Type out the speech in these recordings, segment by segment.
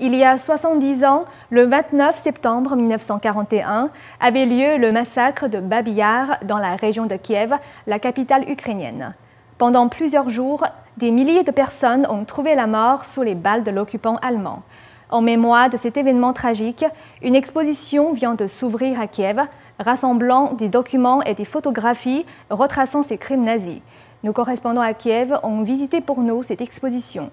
Il y a 70 ans, le 29 septembre 1941, avait lieu le massacre de Babi Yar dans la région de Kiev, la capitale ukrainienne. Pendant plusieurs jours, des milliers de personnes ont trouvé la mort sous les balles de l'occupant allemand. En mémoire de cet événement tragique, une exposition vient de s'ouvrir à Kiev, rassemblant des documents et des photographies retraçant ces crimes nazis. Nos correspondants à Kiev ont visité pour nous cette exposition.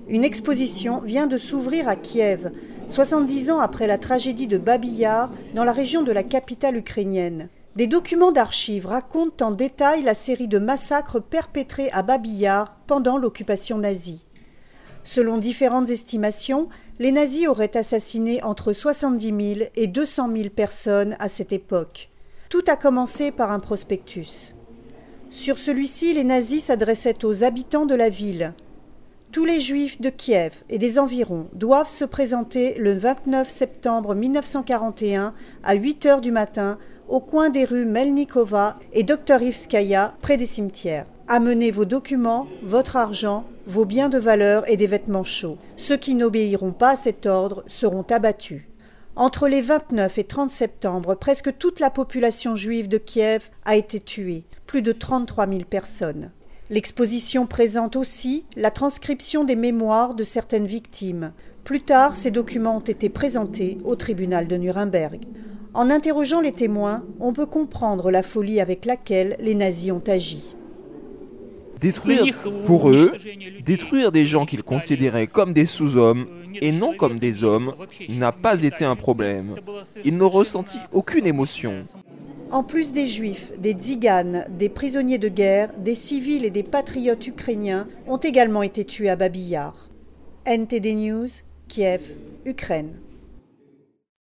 Une exposition vient de s'ouvrir à Kiev, 70 ans après la tragédie de Babi Yar dans la région de la capitale ukrainienne. Des documents d'archives racontent en détail la série de massacres perpétrés à Babi Yar pendant l'occupation nazie. Selon différentes estimations, les nazis auraient assassiné entre 70 000 et 200 000 personnes à cette époque. Tout a commencé par un prospectus. Sur celui-ci, les nazis s'adressaient aux habitants de la ville. Tous les juifs de Kiev et des environs doivent se présenter le 29 septembre 1941 à 8 h du matin au coin des rues Melnikova et Doktorivskaya, près des cimetières. Amenez vos documents, votre argent, vos biens de valeur et des vêtements chauds. Ceux qui n'obéiront pas à cet ordre seront abattus. Entre les 29 et 30 septembre, presque toute la population juive de Kiev a été tuée, plus de 33 000 personnes. L'exposition présente aussi la transcription des mémoires de certaines victimes. Plus tard, ces documents ont été présentés au tribunal de Nuremberg. En interrogeant les témoins, on peut comprendre la folie avec laquelle les nazis ont agi. Pour eux, détruire des gens qu'ils considéraient comme des sous-hommes et non comme des hommes n'a pas été un problème. Ils n'ont ressenti aucune émotion. En plus des juifs, des tziganes, des prisonniers de guerre, des civils et des patriotes ukrainiens ont également été tués à Babi Yar. NTD News, Kiev, Ukraine.